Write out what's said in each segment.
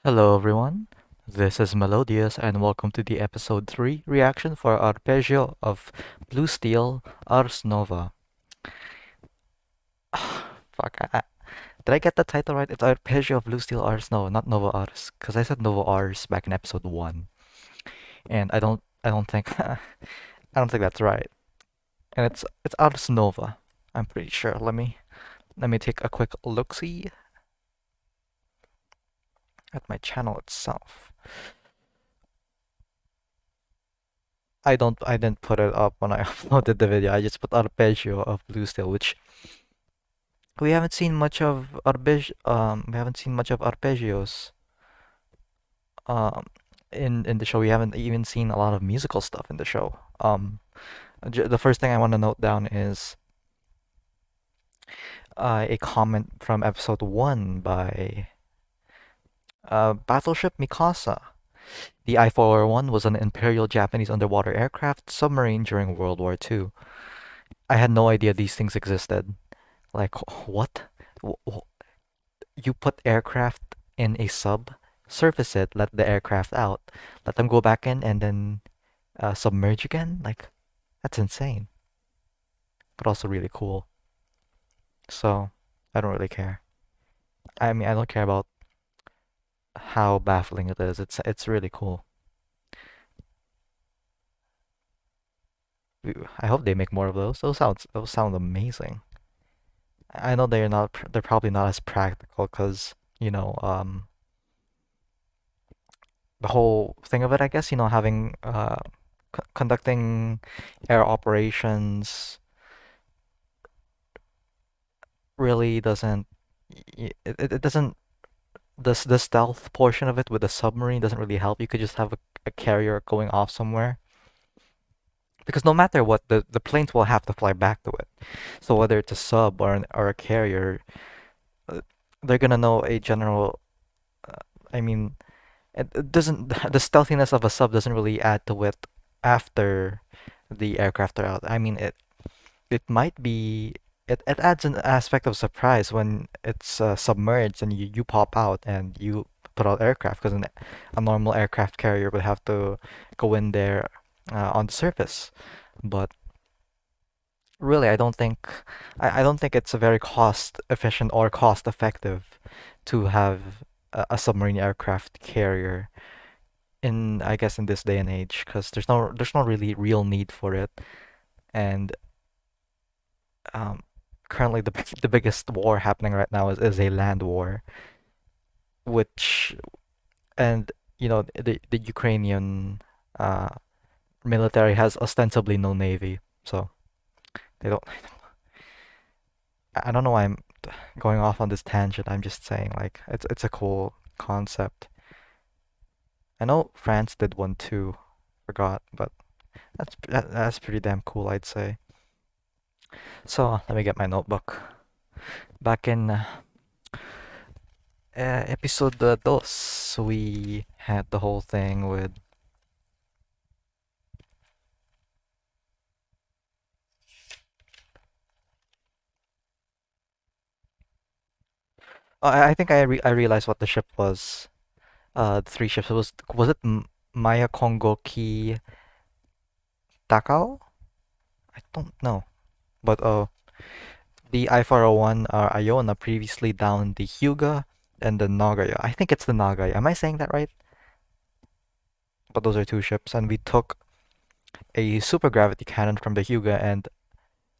Hello everyone, this is Melodious and welcome to the episode 3 reaction for Arpeggio of Blue Steel Ars Nova. Fuck, did I get the title right? It's Arpeggio of Blue Steel Ars Nova, not Nova Ars, because I said Nova Ars back in episode 1, and I don't think, I don't think that's right. And it's Ars Nova, I'm pretty sure. Let me take a quick look-see at my channel itself. I didn't put it up when I uploaded the video. I just put Arpeggio of Blue Steel, which we haven't seen much of we haven't seen much of arpeggios um in the show. We haven't even seen a lot of musical stuff in the show. The first thing I want to note down is a comment from episode 1 by Battleship Mikasa. The I-401 was an Imperial Japanese underwater aircraft submarine during World War II. I had no idea these things existed. Like, what? You put aircraft in a sub, surface it, let the aircraft out, let them go back in, and then submerge again? Like, that's insane. But also really cool. So, I don't really care. I mean, I don't care about how baffling it is. It's really cool. I hope they make more of those. Those sound amazing. I know they're probably not as practical because, the whole thing of it, I guess, having conducting air operations really doesn't it doesn't the stealth portion of it with the submarine doesn't really help. You could just have a carrier going off somewhere because no matter what, the planes will have to fly back to it. So whether it's a sub or a carrier, uh, they're gonna know a general. I mean, it doesn't the stealthiness of a sub doesn't really add to it after the aircraft are out. I mean, it might be it adds an aspect of surprise when it's submerged and you pop out and you put out aircraft because a normal aircraft carrier would have to go in there on the surface. But really, I don't think it's a very cost efficient or cost effective to have a submarine aircraft carrier in I guess in this day and age because there's no really real need for it. And um, currently the biggest war happening right now is a land war, which and the Ukrainian uh, military has ostensibly no navy, so they don't. I don't know why I'm going off on this tangent. I'm just saying like it's a cool concept. I know France did one too, forgot, but that's pretty damn cool, I'd say. So let me get my notebook. Back in episode dos, we had the whole thing with. Oh, I think I realized what the ship was. The three ships. Was it Maya Kongoki Takao? I don't know. But the I-401 Iona previously downed the Hyuga and the Nagaya. I think it's the Nagaya. Am I saying that right? But those are two ships, and we took a super gravity cannon from the Hyuga and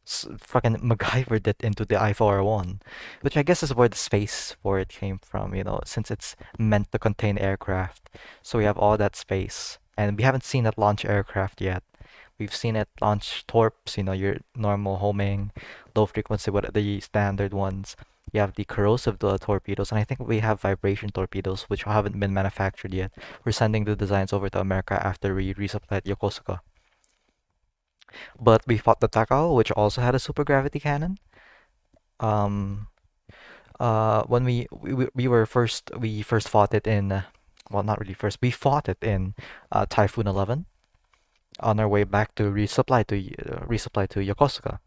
fucking MacGyvered it into the I-401, which I guess is where the space for it came from, since it's meant to contain aircraft. So we have all that space, and we haven't seen it launch aircraft yet. We've seen it launch torps, your normal homing, low frequency, what the standard ones. You have the corrosive torpedoes, and I think we have vibration torpedoes, which haven't been manufactured yet. We're sending the designs over to America after we resupply at Yokosuka. But we fought the Takao, which also had a super gravity cannon. Um, when we first fought it in, well, not really first. We fought it in Typhoon 11 on our way back to resupply to Yokosuka,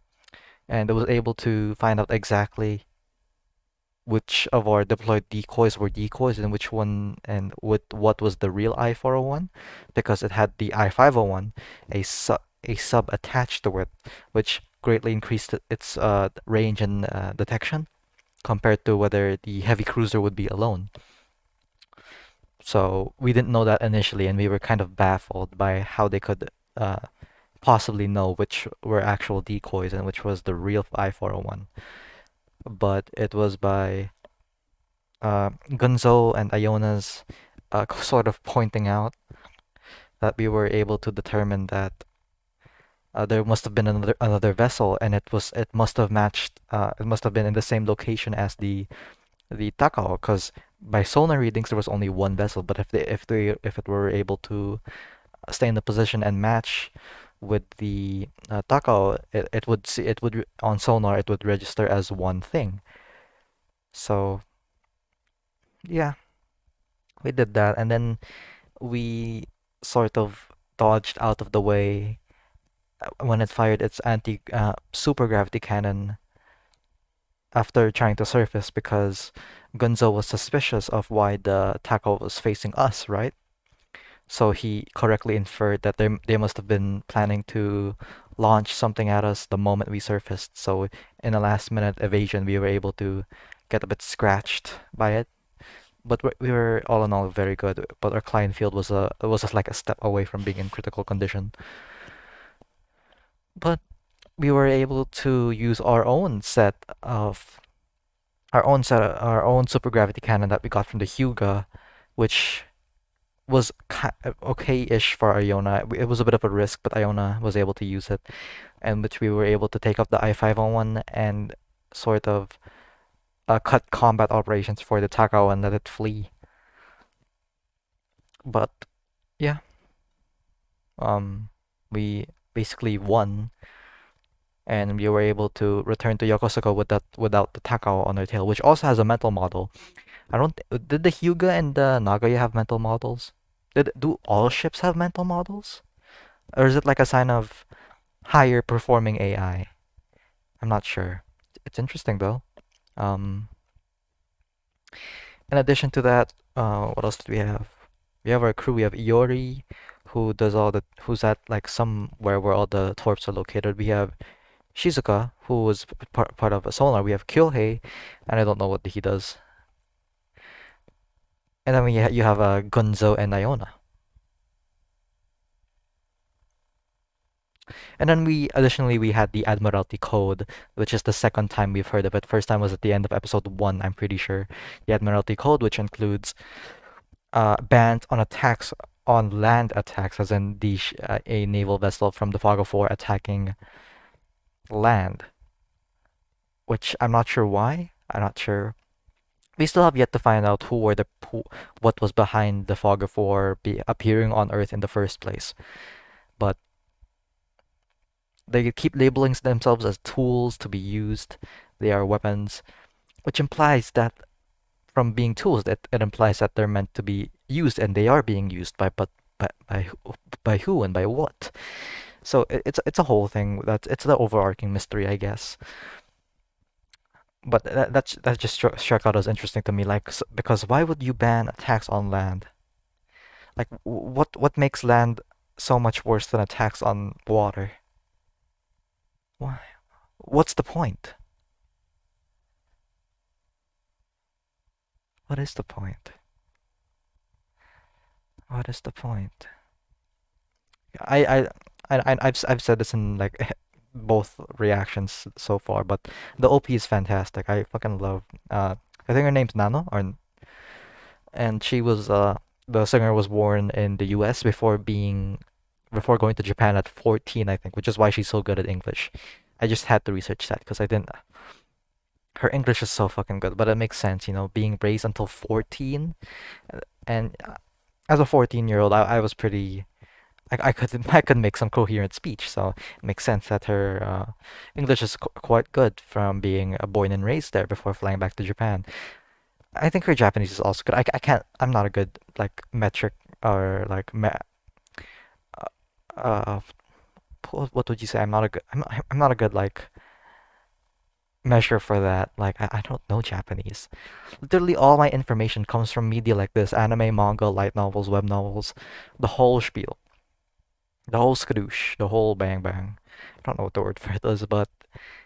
and I was able to find out exactly which of our deployed decoys were decoys and which one and what was the real I-401 because it had the I-501, a sub attached to it, which greatly increased its range and detection compared to whether the heavy cruiser would be alone. So we didn't know that initially, and we were kind of baffled by how they could possibly know which were actual decoys and which was the real I-401. But it was by Gunzo and Iona's sort of pointing out that we were able to determine that there must have been another vessel, and it must have matched. It must have been in the same location as the Takao, because by sonar readings there was only one vessel. But if it were able to stay in the position and match with the Takao, it would see it would on sonar it would register as one thing. So yeah, we did that, and then we sort of dodged out of the way when it fired its anti super gravity cannon after trying to surface because Gunzo was suspicious of why the tackle was facing us, right? So he correctly inferred that they must have been planning to launch something at us the moment we surfaced. So in a last minute evasion, we were able to get a bit scratched by it. But we were all in all very good. But our client field was just like a step away from being in critical condition. But we were able to use our own super gravity cannon that we got from the Hyuga, which was okay-ish for Iona. It was a bit of a risk, but Iona was able to use it, and which we were able to take up the I-501 and sort of cut combat operations for the Takao and let it flee. But yeah, um, we basically won, and we were able to return to Yokosuka without the Takao on our tail, which also has a mental model. I don't. Did the Hyuga and the Nagaya have mental models? Do all ships have mental models? Or is it like a sign of higher performing AI? I'm not sure. It's interesting though. Um, in addition to that, what else do we have? We have our crew. We have Iori, who's at like somewhere where all the torps are located. We have Shizuka, who was part of a sonar. We have Kyohei, and I don't know what he does. And then you have Gunzo and Iona. And then additionally we had the Admiralty Code, which is the second time we've heard of it. First time was at the end of episode 1, I'm pretty sure. The Admiralty Code, which includes bans on attacks on land attacks, as in a naval vessel from the Fog of War attacking land, which I'm not sure why. I'm not sure. We still have yet to find out what was behind the Fog of War appearing on Earth in the first place. But they keep labeling themselves as tools to be used. They are weapons, which implies that from being tools, it implies that they're meant to be used, and they are being used by who and by what. So it's a whole thing. It's the overarching mystery, I guess. But that just struck out as interesting to me. Like because why would you ban attacks on land? Like what makes land so much worse than attacks on water? Why? What's the point? What is the point? What is the point? I I I've said this in like both reactions so far, but the OP is fantastic. I fucking love. I think her name's Nano, and she was the singer was born in the U.S. Before going to Japan at 14, I think, which is why she's so good at English. I just had to research that because I didn't. Her English is so fucking good, but it makes sense, being raised until 14, and as a 14-year-old, I was pretty. I could make some coherent speech, so it makes sense that her English is quite good from being born and raised there before flying back to Japan. I think her Japanese is also good. I can't. I'm not a good like metric or like uh, uh what would you say? I'm not a good. I'm not a good like measure for that. Like I don't know Japanese. Literally all my information comes from media like this: anime, manga, light novels, web novels, the whole spiel, the whole skadoosh, the whole bang bang. I don't know what the word for it is, but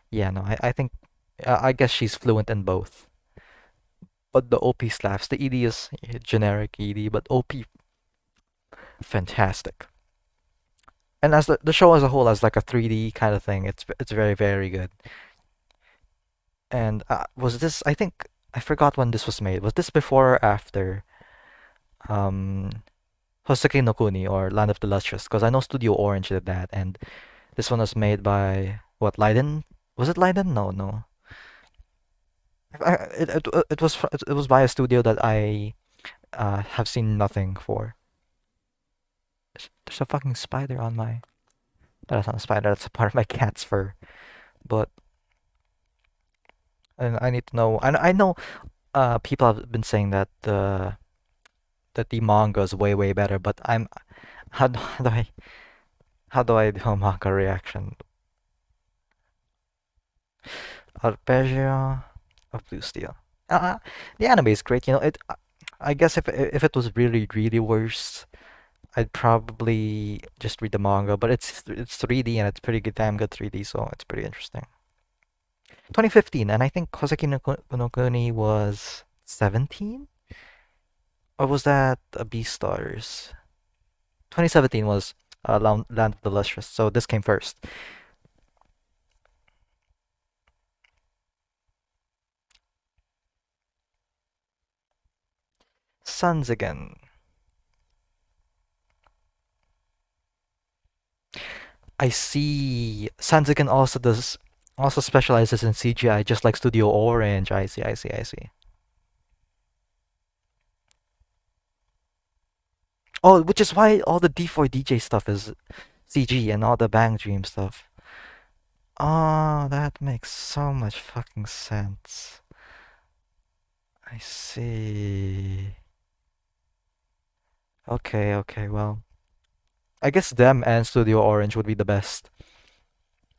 yeah, no, I think I guess she's fluent in both. But the OP slaps. The ED is generic ED, but OP fantastic. And as the show as a whole as like a 3D kind of thing, it's very very good. And was this? I think I forgot when this was made. Was this before or after um Hoseki no Kuni or Land of the Lustrous? Because I know Studio Orange did that, and this one was made by what Leiden? Was it Leiden? No, no. It was by a studio that I have seen nothing for. There's a fucking spider on my. That's not a spider. That's a part of my cat's fur. But and I need to know. I know people have been saying that the manga is way way better. But I'm how do I how do I do a manga reaction? Arpeggio of Blue Steel. Uh, the anime is great. You know it. I guess if it was really really worse, I'd probably just read the manga. But it's 3D and it's pretty good, damn good 3D. So it's pretty interesting. 2015, and I think Hoseki no Kuni was 17? Or was that a Beastars? 2017 was Land of the Lustrous, so this came first. Suns again. I see. Sanzigen also specializes in CGI, just like Studio Orange. I see, I see, I see. Oh, which is why all the D4DJ stuff is CG and all the Bang Dream stuff. Oh, that makes so much fucking sense. I see. Okay, okay, well, I guess them and Studio Orange would be the best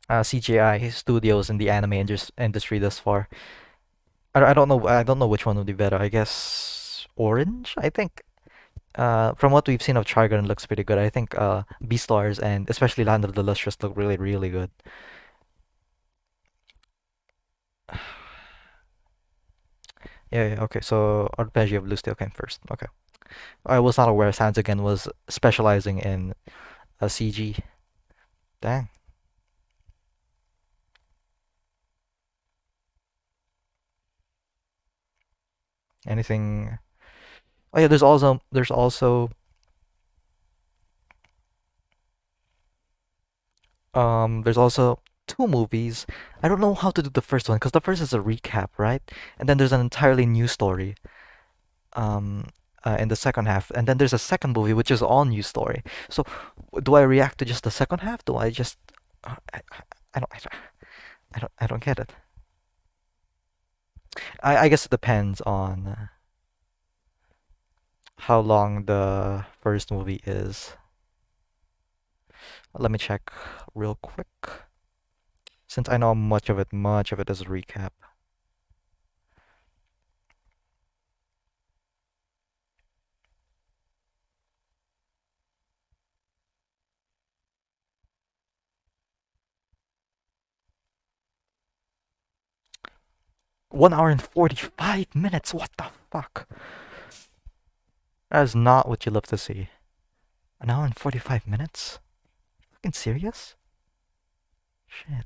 CGI studios in the anime industry thus far. I don't know. I don't know which one would be better. I guess Orange. I think. From what we've seen of Trigun, it looks pretty good. I think Beastars and especially Land of the Lustrous look really, really good. Yeah, yeah, okay. So Arpeggio of Blue Steel came first. Okay. I was not aware Sanzigen was specializing in CG. Dang. Anything? Oh yeah, there's also two movies. I don't know how to do the first one because the first is a recap, right? And then there's an entirely new story um in the second half, and then there's a second movie which is all new story. So do I react to just the second half? Do I just I don't get it. I guess it depends on how long the first movie is. Let me check real quick. Since I know much of it is a recap. 1 hour and 45 minutes. What the fuck? That is not what you love to see. An hour and 45 minutes? Fucking serious? Shit.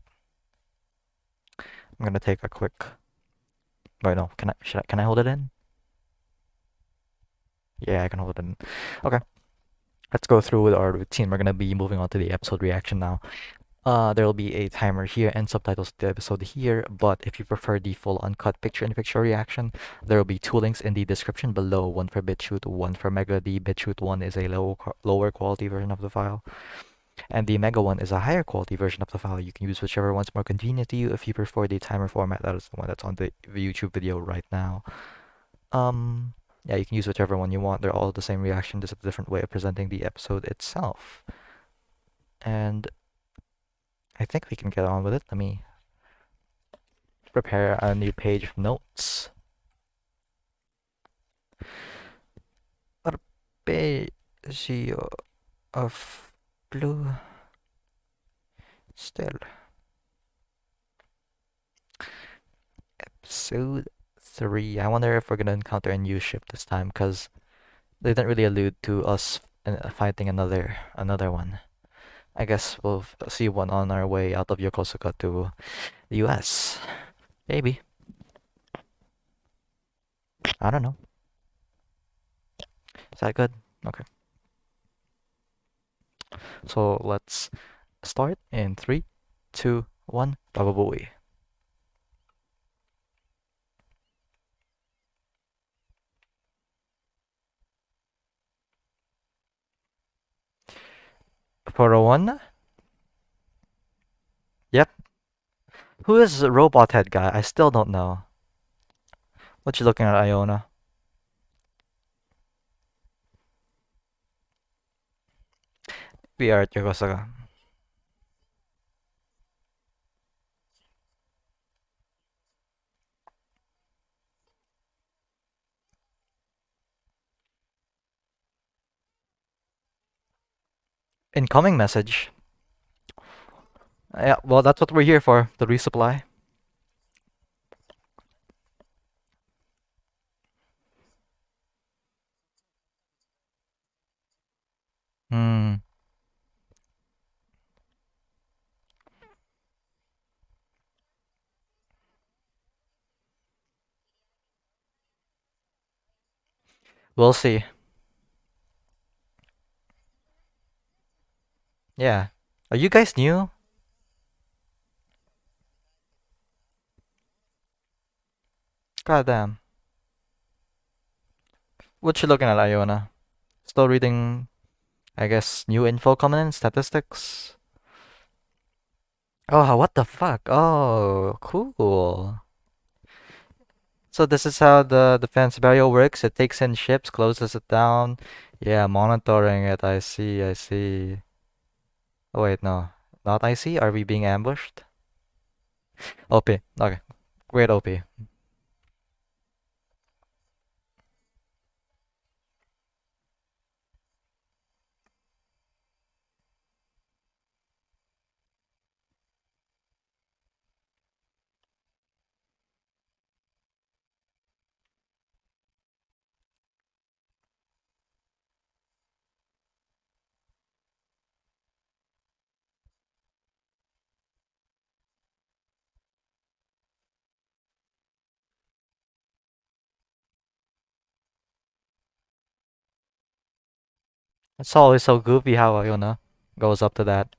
I'm gonna take a quick. Wait, no. Can I hold it in? Yeah, I can hold it in. Okay. Let's go through with our routine. We're gonna be moving on to the episode reaction now. There will be a timer here and subtitles to the episode here, but if you prefer the full uncut picture-in-picture reaction, there will be two links in the description below, one for BitChute, one for Mega. The BitChute one is a lower quality version of the file, and the Mega one is a higher quality version of the file. You can use whichever one's more convenient to you. If you prefer the timer format, that is the one that's on the YouTube video right now. Yeah, you can use whichever one you want. They're all the same reaction, just a different way of presenting the episode itself. And I think we can get on with it. prepare a new page of notes. Arpeggio of blue still. Episode 3. I wonder if we're gonna encounter a new ship this time, because they didn't really allude to us fighting another one. I guess we'll see one on our way out of Yokosuka to the US. Maybe. I don't know. Is that good? Okay. So let's start in 3, 2, 1. Baba Booey. For a 1? Yep. Who is the robot head guy? I still don't know. What you looking at, Iona? We are at Yokosuka. Incoming message. Yeah, well, that's what we're here for, the resupply. Hmm, we'll see. Yeah. Are you guys new? Goddamn. What you looking at, Iona? Still reading, I guess, new info coming in, statistics? Oh, what the fuck? Oh, cool. So this is how the defense barrier works. It takes in ships, closes it down. Yeah, monitoring it. I see, I see. Oh wait, no. Not I see? Are we being ambushed? OP. Okay. Great OP. It's always so goofy how Iona goes up to that.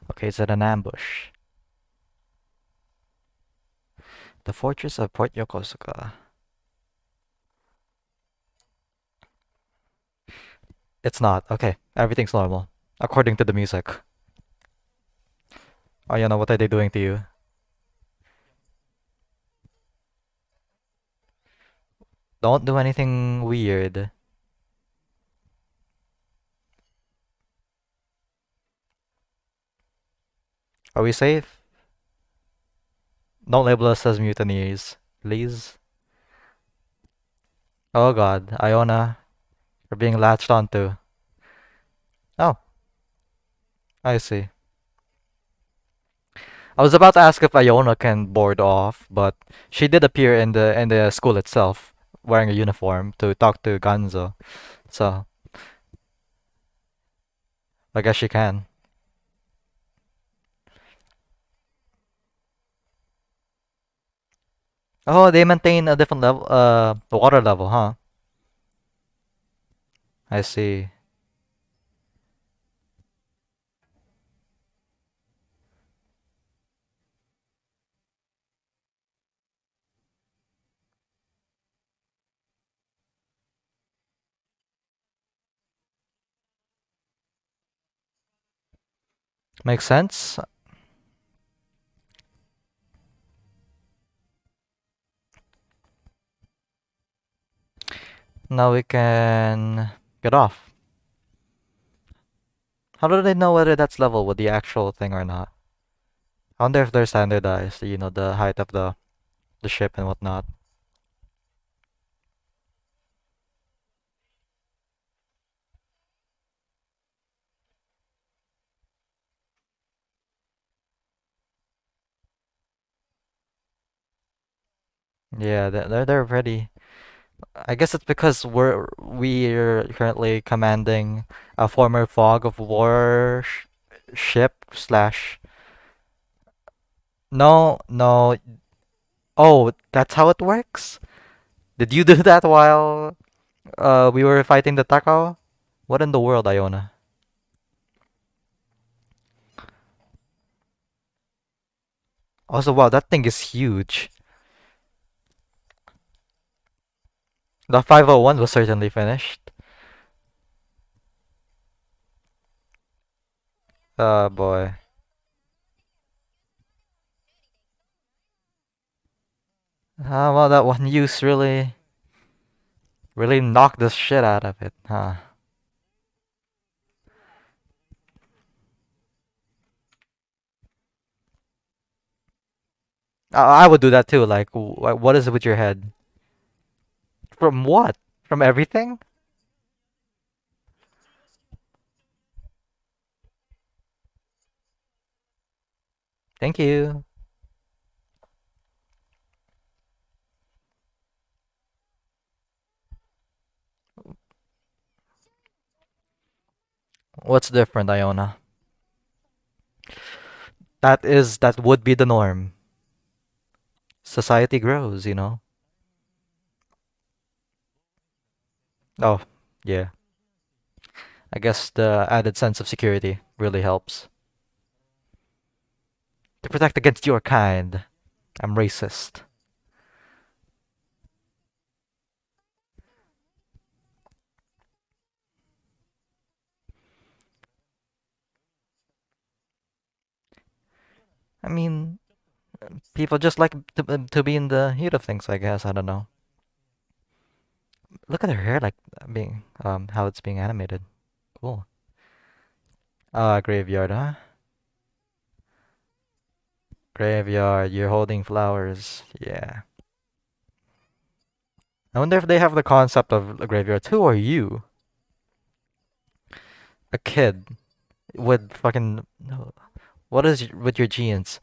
Okay, is it an ambush? The fortress of Port Yokosuka. It's not. Okay, everything's normal. According to the music. Iona, what are they doing to you? Don't do anything weird. Are we safe? Don't label us as mutineers, please. Oh god, Iona, we're being latched onto. Oh, I see. I was about to ask if Iona can board off, but she did appear in the school itself, wearing a uniform to talk to Ganzo. So I guess she can. Oh, they maintain a different level, water level, huh? I see. Makes sense. Now we can get off. How do they know whether that's level with the actual thing or not? I wonder if they're standardized, the height of the ship and whatnot. Yeah, they're pretty. I guess it's because we're currently commanding a former fog of war ship slash. No, no. Oh, that's how it works? Did you do that while we were fighting the Takao? What in the world, Iona? Also, wow, that thing is huge. The 501 was certainly finished. Oh boy. Ah, well, that one use really knocked the shit out of it, huh? I would do that too. Like, what is it with your head? From what? From everything? Thank you. What's different, Iona? That would be the norm. Society grows. Oh, yeah. I guess the added sense of security really helps. To protect against your kind. I'm racist. I mean, people just like to be in the heat of things, I guess. I don't know. Look at her hair, like being how it's being animated. Cool. Graveyard, huh? Graveyard. You're holding flowers. Yeah. I wonder if they have the concept of a graveyard. Who are you? A kid with fucking. No. What is with your genes?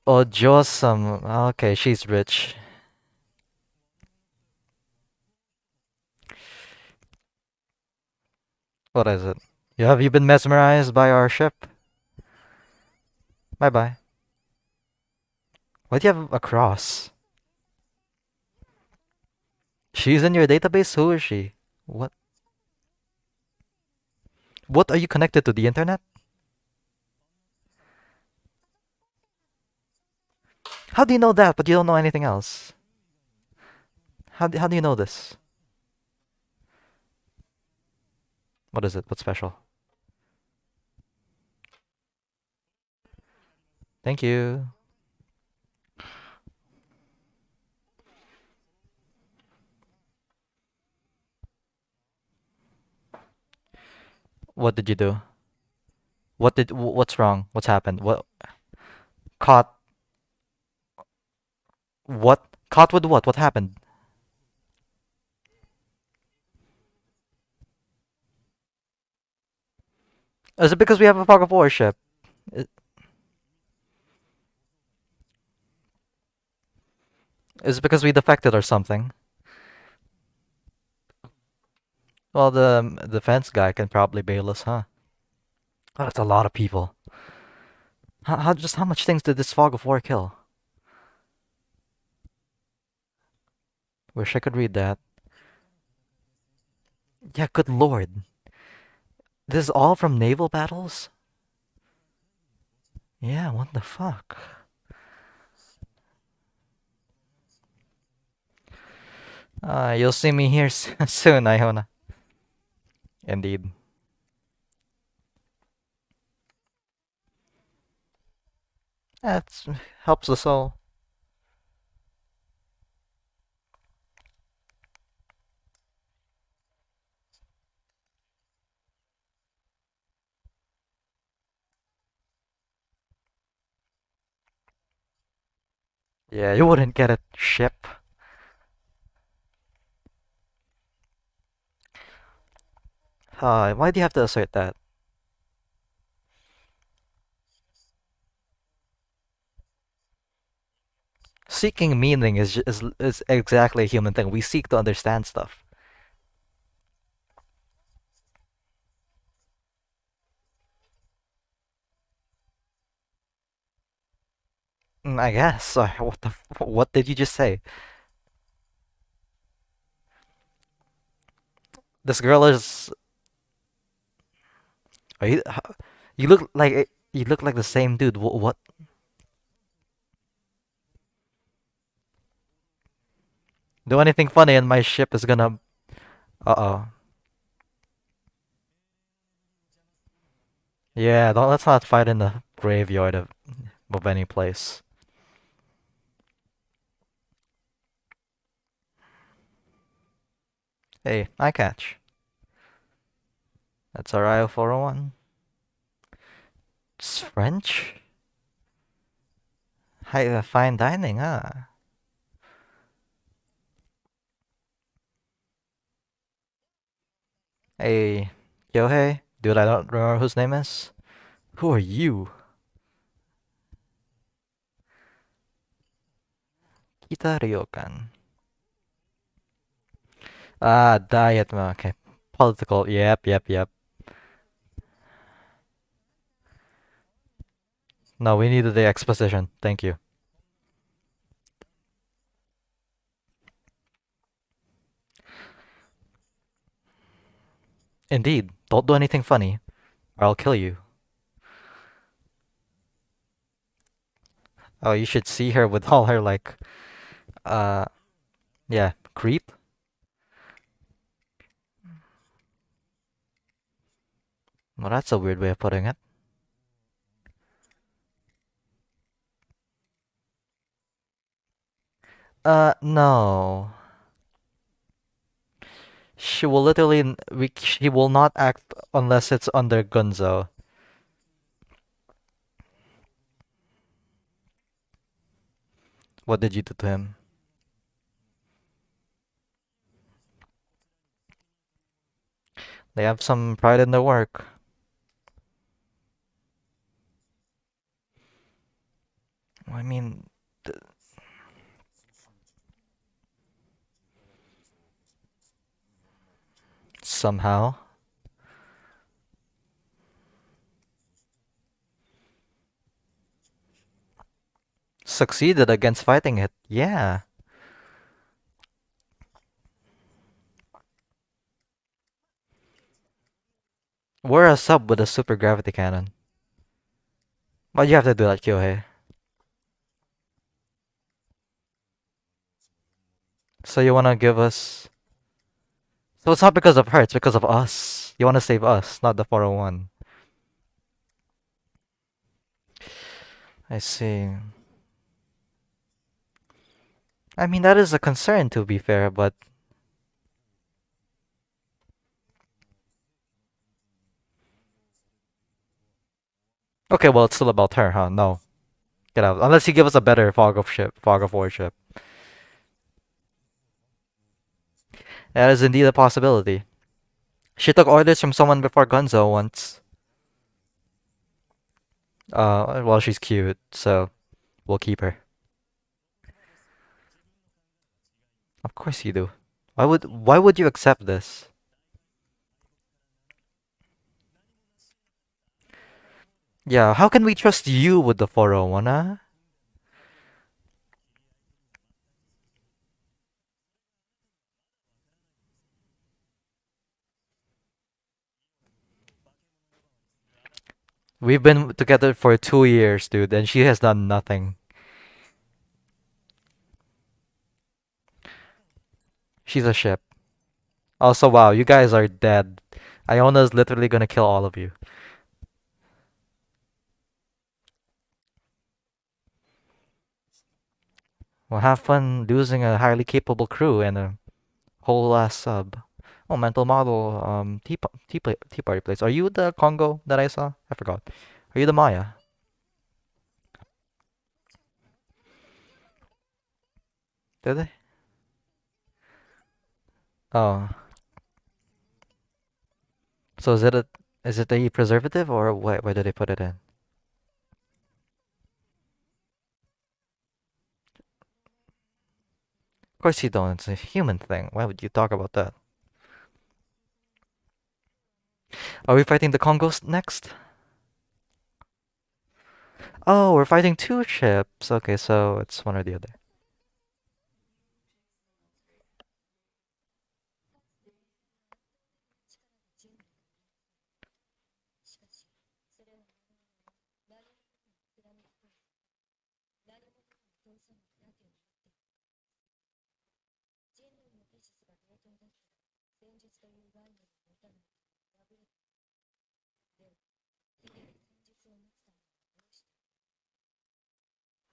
Oh, Josam. Okay, she's rich. What is it? Have you been mesmerized by our ship? Bye bye. Why do you have a cross? She's in your database? Who is she? What? What are you connected to the internet? How do you know that, but you don't know anything else? How do you know this? What is it? What's special? Thank you. What did you do? What's wrong? What's happened? What caught what? Caught with what? What happened? Is it because we have a fog of war ship? I- Is it because we defected or something? Well, the defense guy can probably bail us, huh? Oh, that's a lot of people. How much things did this fog of war kill? Wish I could read that. Yeah, good lord. This is all from naval battles? Yeah, what the fuck? You'll see me here soon, Iona. Indeed. That helps us all. Yeah, you wouldn't get a ship. Why do you have to assert that? Seeking meaning is exactly a human thing. We seek to understand stuff. I guess. What did you just say? This girl is. Are you? You look like the same dude. What? Do anything funny and my ship is gonna. Uh-oh. Yeah, don't let's not fight in the graveyard of any place. Hey, I catch. That's our IO 401. It's French? Fine dining, huh? Hey, Kyohei, dude, I don't remember whose name is. Who are you? Kita Ryokan. Diet. Okay. Political. Yep, yep, yep. No, we needed the exposition. Thank you. Indeed. Don't do anything funny, or I'll kill you. Oh, you should see her with all her like, uh, yeah, creep. Well, that's a weird way of putting it. No. She will literally, she will not act unless it's under Gunzo. What did you do to him? They have some pride in their work. I mean, somehow. Succeeded against fighting it. Yeah. We're a sub with a super gravity cannon. But you have to do that, Kyohei. So you wanna give us... So it's not because of her, it's because of us. You wanna save us, not the 401. I see. I mean, that is a concern, to be fair, but... Okay, well, it's still about her, huh? No. Get out. Unless you give us a better fog of war ship. That is indeed a possibility. She took orders from someone before Gunzo once. Well, she's cute, so we'll keep her. Of course you do. Why would you accept this? Yeah, how can we trust you with the 401, huh? We've been together for 2 years, dude, and she has done nothing. She's a ship. Also, wow, you guys are dead. Iona's literally gonna kill all of you. Well, have fun losing a highly capable crew and a whole ass sub. Oh, mental model, tea party place. Are you the Congo that I saw? I forgot. Are you the Maya? Did they? Oh, so is it a preservative or what? Where did they put it in? Of course you don't. It's a human thing. Why would you talk about that? Are we fighting the Congos next? Oh, we're fighting two ships. Okay, so it's one or the other.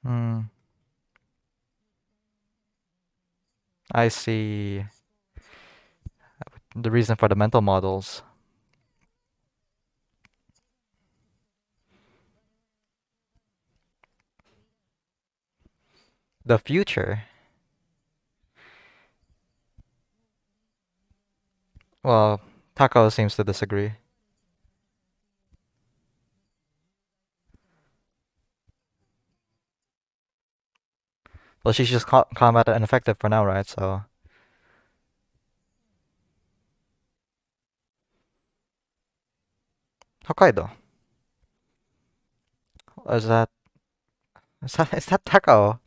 Hmm. I see the reason for the mental models. The future. Well, Takao seems to disagree. Well, she's just combat ineffective for now, right? So, Hokkaido. Is that is that Takao?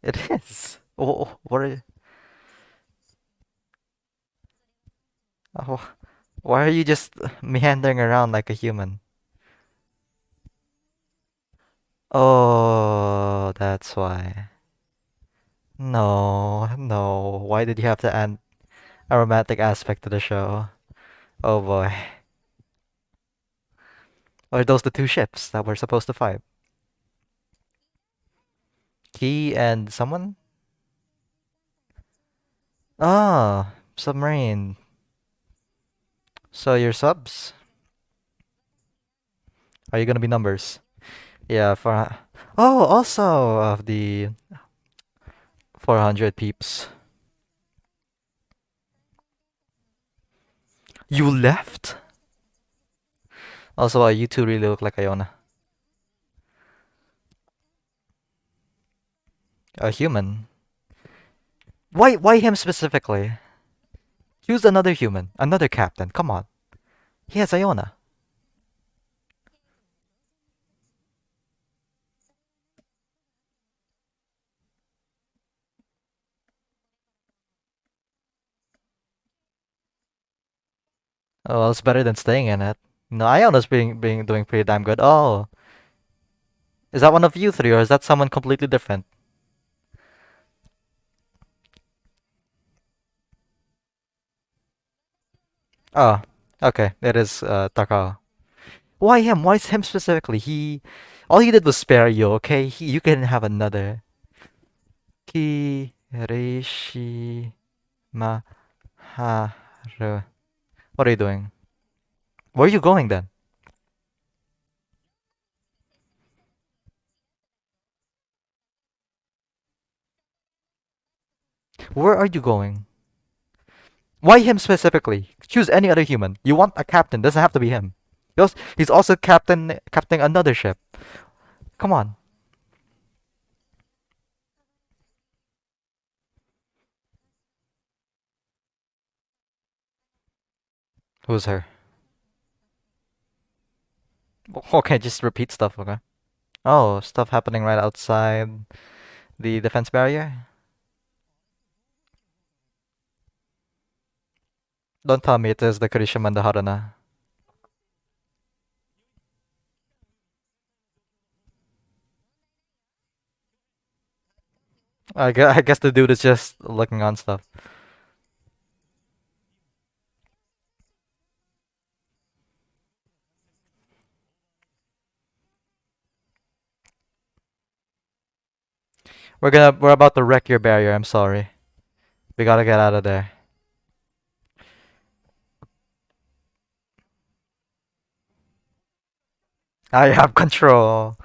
It is. What are you, oh, why are you just meandering around like a human? Oh, that's why. No, no. Why did you have to add a romantic aspect to the show? Oh boy. Are those the two ships that we're supposed to fight? Key and someone? Ah, submarine. So your subs? Are you gonna be numbers? Yeah, for oh, also of the 400 peeps. You left? Also, you two really look like Iona. A human. Why him specifically? Choose another human, another captain. Come on. He has Iona. Oh, well, it's better than staying in it. No, Iona's being doing pretty damn good. Oh, is that one of you three, or is that someone completely different? Oh, okay. It is Takao. Why him? Why is him specifically? All he did was spare you. Okay, you can have another. Kirishima Haru. What are you doing? Where are you going then? Where are you going? Why him specifically? Choose any other human. You want a captain, doesn't have to be him. He's also captaining another ship. Come on. Who's her? Okay, just repeat stuff, okay? Oh, stuff happening right outside the defense barrier? Don't tell me it is the Kirishima and the Haruna. I guess the dude is just looking on stuff. We're about to wreck your barrier. I'm sorry. We gotta get out of there. I have control.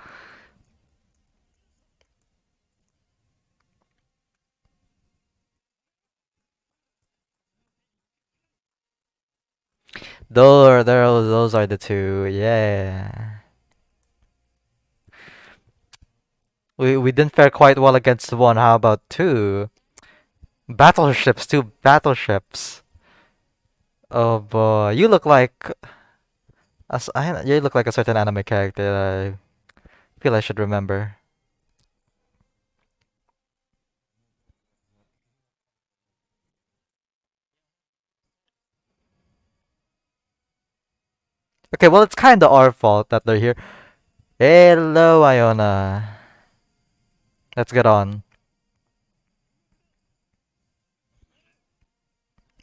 Those are the two. Yeah. We didn't fare quite well against one. How about two? Battleships, two battleships. Oh boy, you look like a certain anime character. I feel I should remember. Okay, well it's kind of our fault that they're here. Hello, Iona. Let's get on.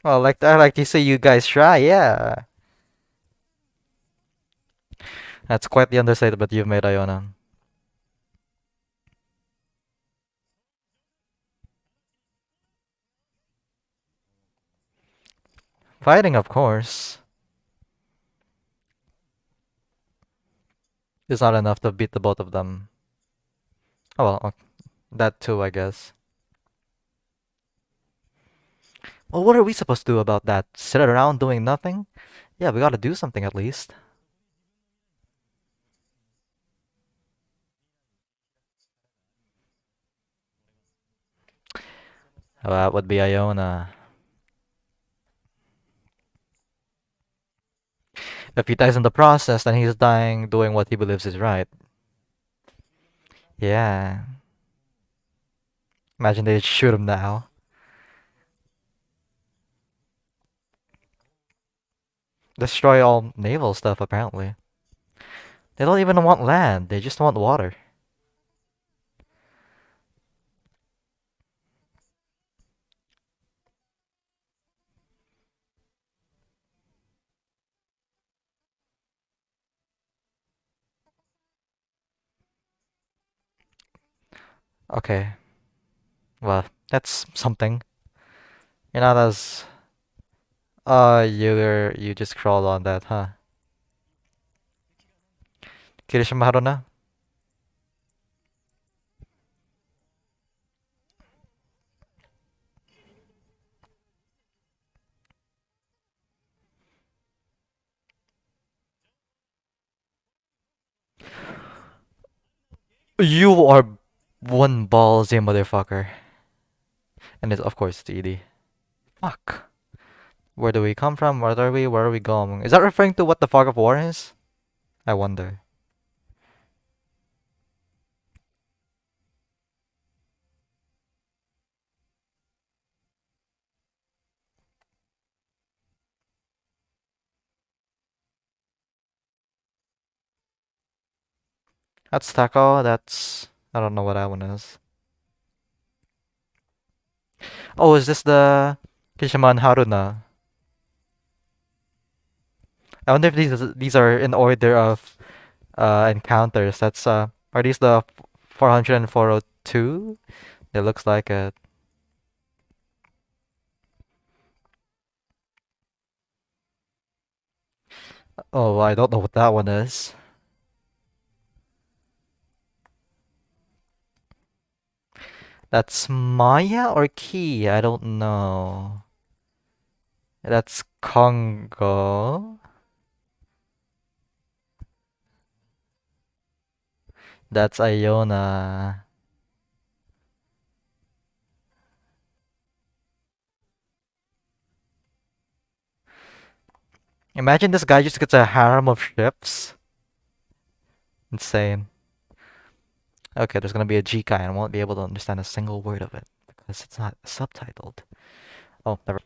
Well, I like to see you guys try. Yeah, that's quite the understatement you've made, Iona. Fighting, of course, is not enough to beat the both of them. Oh well, that too, I guess. Well, what are we supposed to do about that? Sit around doing nothing? Yeah, we gotta do something at least. That would be Iona. If he dies in the process, then he's dying doing what he believes is right. Yeah. Imagine they shoot him now. Destroy all naval stuff, apparently. They don't even want land, they just want water. Okay, well, that's something. You're not as... you just crawled on that, huh? Kirishima Haruna? You are one ballsy motherfucker. And it's, of course, it's ED. Fuck. Where do we come from? Where are we? Where are we going? Is that referring to what the fog of war is? I wonder. That's Takao. That's... I don't know what that one is. Oh, is this the Kirishima and Haruna? I wonder if these are in order of encounters. That's are these the 400 and 402? It looks like it. Oh, I don't know what that one is. That's Maya or Key? I don't know. That's Congo. That's Iona. Imagine this guy just gets a harem of ships. Insane. Okay, there's gonna be a G guy and I won't be able to understand a single word of it because it's not subtitled. Oh, never.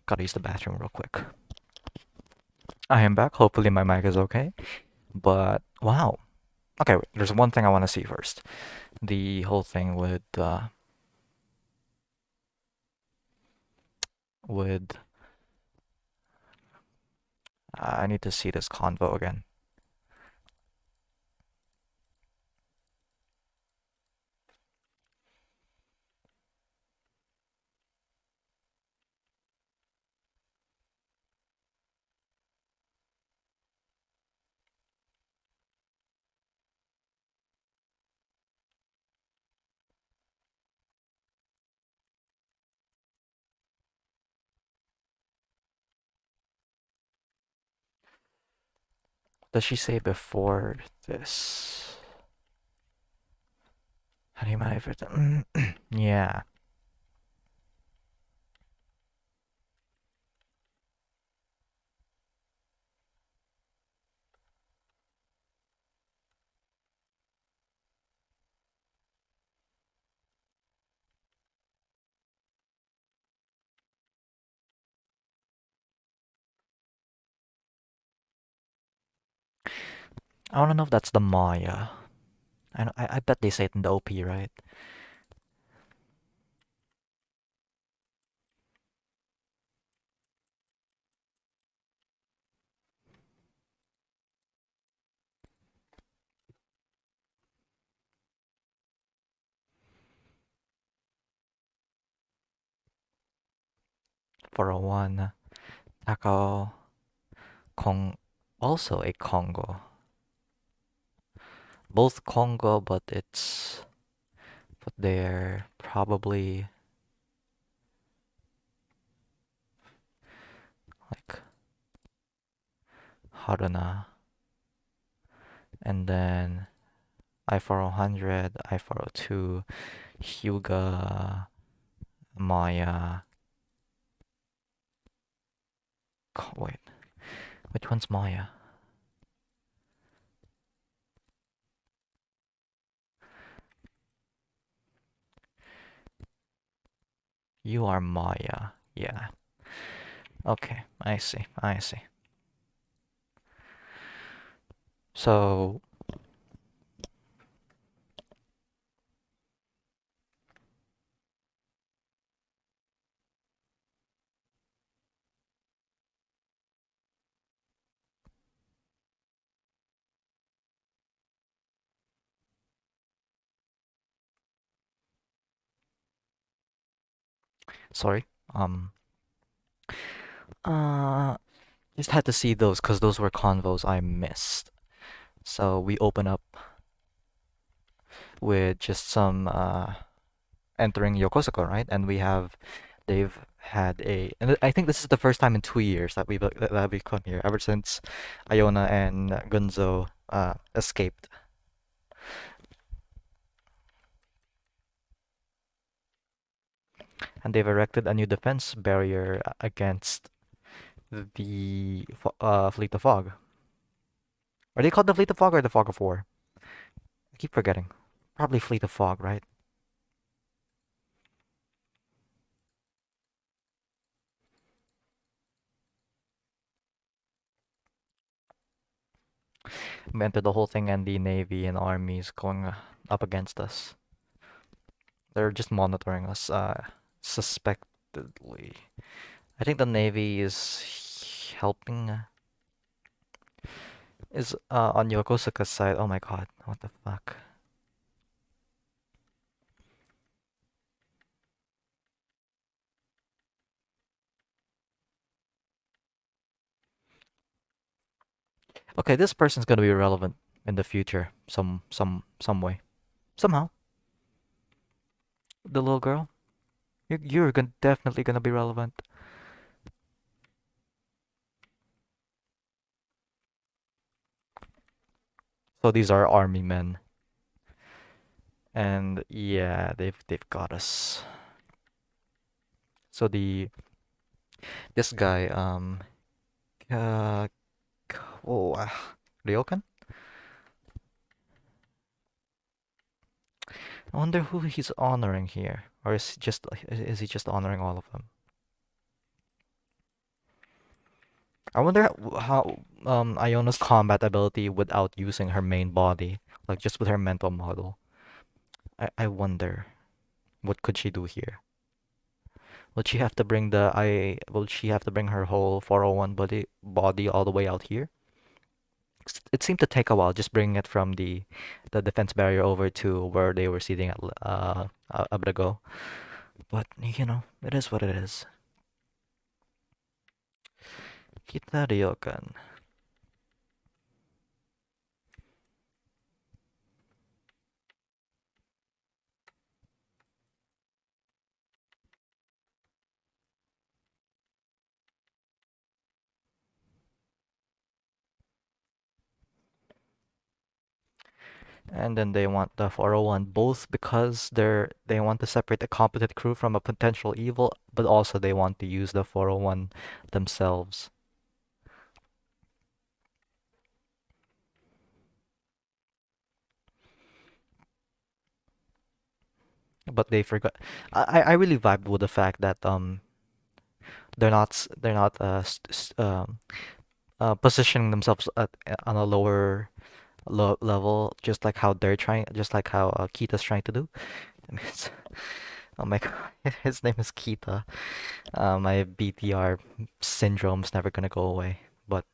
Gotta use the bathroom real quick. I am back. Hopefully my mic is okay. But wow. Okay, wait, there's one thing I want to see first. the whole thing with I need to see this convo again. What does she say before this? How do you manage it? Yeah. I want to know if that's the Maya. I bet they say it in the OP, right? For a one, Takao Kong, also a Congo. Both Congo, but they're probably like Haruna, and then I-400, I-402, Hyuga, Maya. Wait, which one's Maya? You are Maya. Yeah. Okay, I see. I see. So, sorry. Um, uh, just had to see those because those were convos I missed. So we open up with just some entering Yokosuka, right? And they've had and I think this is the first time in 2 years that we've come here, ever since Iona and Gunzo escaped. And they've erected a new defense barrier against the Fleet of Fog. Are they called the Fleet of Fog or the Fog of War? I keep forgetting. Probably Fleet of Fog, right? We entered the whole thing, and the Navy and armies going up against us. They're just monitoring us, suspectedly. I think the Navy is helping, is on Yokosuka's side. Oh my god, what the fuck? Okay, this person's gonna be relevant in the future, some way, somehow. The little girl, definitely gonna be relevant. So these are army men, and yeah, they've got us. So this guy, uh, oh, Ryokan? I wonder who he's honoring here, or is he just honoring all of them? I wonder how Iona's combat ability without using her main body, like just with her mental model. I wonder what could she do here? Would she have to bring the I will she have to bring her whole 401 body all the way out here? It seemed to take a while just bringing it from the defense barrier over to where they were sitting at a bit ago. But it is what it is. Kita Ryokan. And then they want the 401 both because they want to separate a competent crew from a potential evil, but also they want to use the 401 themselves. But they forgot. I really vibed with the fact that they're not positioning themselves on a lower level, just like how they're trying, just like how Kita's trying to do. I mean, oh my God, his name is Kita. My BTR syndrome's never gonna go away. But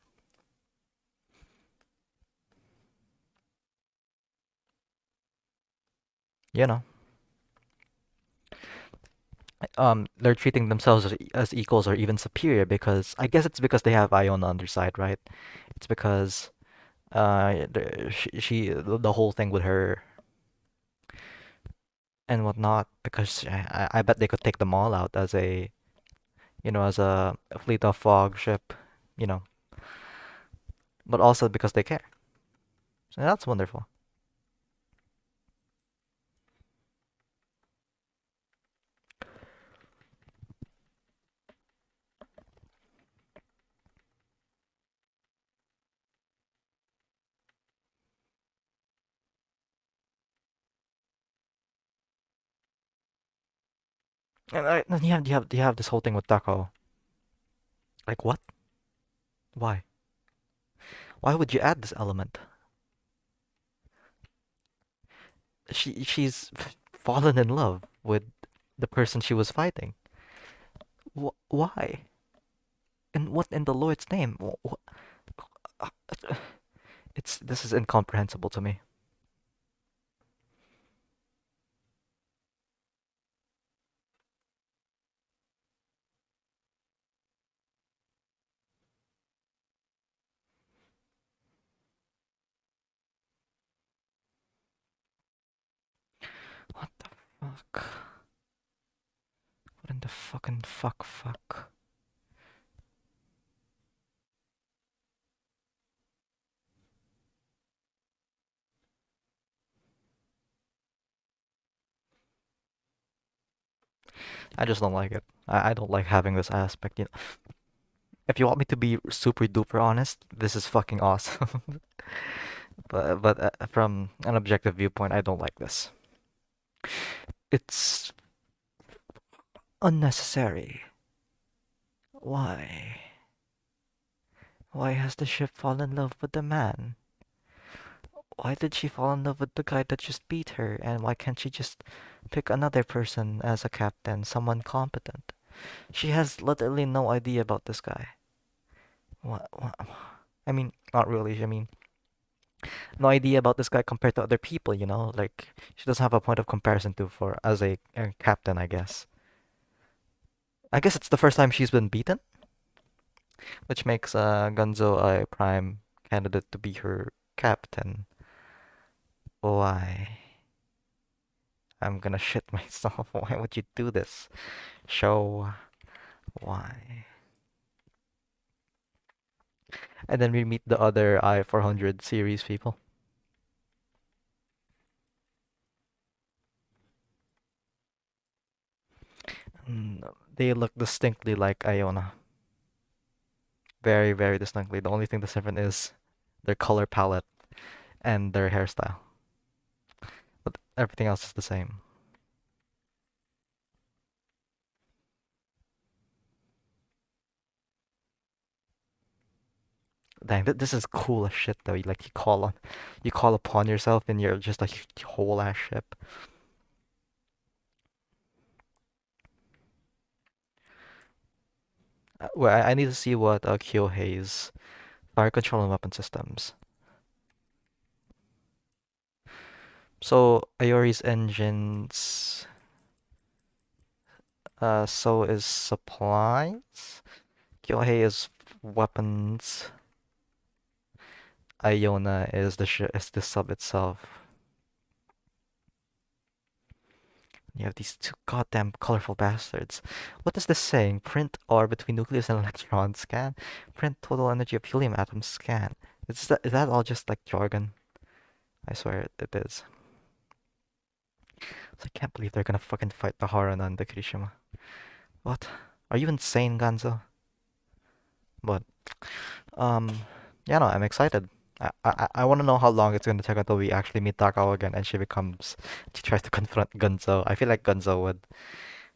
you know, they're treating themselves as equals or even superior because I guess it's because they have Ion on their side, right? It's because the whole thing with her and whatnot because I bet they could take them all out as as a fleet of fog ship, you know, but also because they care. So that's wonderful. And then you have this whole thing with Takao. Like what? Why? Why would you add this element? She's fallen in love with the person she was fighting. Why? And what in the Lord's name? It's this is incomprehensible to me. What the fuck? What in the fucking fuck? I just don't like it. I don't like having this aspect. If you want me to be super duper honest, this is fucking awesome. But from an objective viewpoint, I don't like this. It's unnecessary. Why? Why has the ship fallen in love with the man? Why did she fall in love with the guy that just beat her? And why can't she just pick another person as a captain, someone competent? She has literally no idea about this guy. What? I mean, not really. I mean, no idea about this guy compared to other people, Like, she doesn't have a point of comparison to for as a captain, I guess. I guess it's the first time she's been beaten, which makes Gunzo a prime candidate to be her captain. Why? I'm gonna shit myself. Why would you do this? Show why. And then we meet the other I-400 series people. They look distinctly like Iona. Very, very distinctly. The only thing that's different is their color palette and their hairstyle. But everything else is the same. Dang, this is cool as shit though. Like you call upon yourself and you're just a whole ass ship. Well, I need to see what Kyohei's fire control and weapon systems. So Ayori's engines, so is supplies. Kyohei is weapons. Iona is the sub itself. You have these two goddamn colorful bastards. What is this saying? Print R between nucleus and electron scan. Print total energy of helium atom scan. Is that all just like jargon? I swear it is. So I can't believe they're gonna fucking fight the Haran and the Kirishima. What? Are you insane, Ganzo? But um, yeah, no, I'm excited. I want to know how long it's gonna take until we actually meet Takao again and she tries to confront Gunzo. I feel like Gunzo would.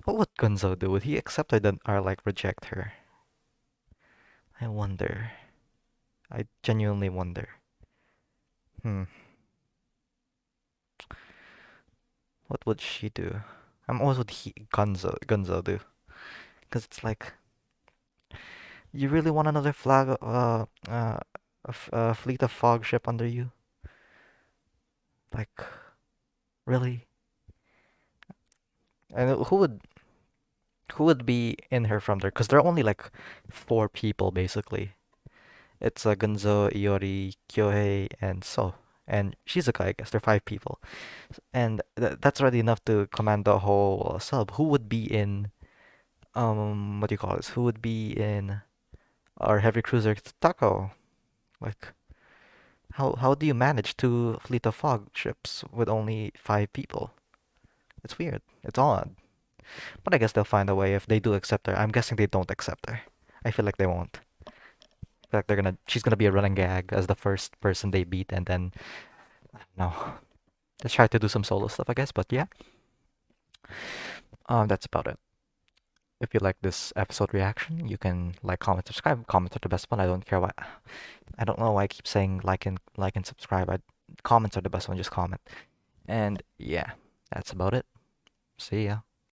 What would Gunzo do? Would he accept her then or like reject her? I wonder. I genuinely wonder. Hmm. What would she do? What would Gunzo do? Because it's like, you really want another a fleet of fog ship under you? Like, really? And who would be in her from there? Because there are only like four people basically. It's Gunzo, Iori, Kyohei, and So. And Shizuka, I guess. There are five people. And that's already enough to command the whole sub. Who would be in, what do you call this? Who would be in our heavy cruiser Takao? Like, how do you manage two fleet of fog ships with only five people? It's weird. It's odd. But I guess they'll find a way if they do accept her. I'm guessing they don't accept her. I feel like they won't. I feel like she's gonna be a running gag as the first person they beat, and then no, let's try to do some solo stuff, I guess. But yeah, that's about it. If you like this episode reaction, you can like, comment, subscribe. Comments are the best one. I don't care why. I don't know why I keep saying like and subscribe. Comments are the best one. Just comment. And yeah, that's about it. See ya.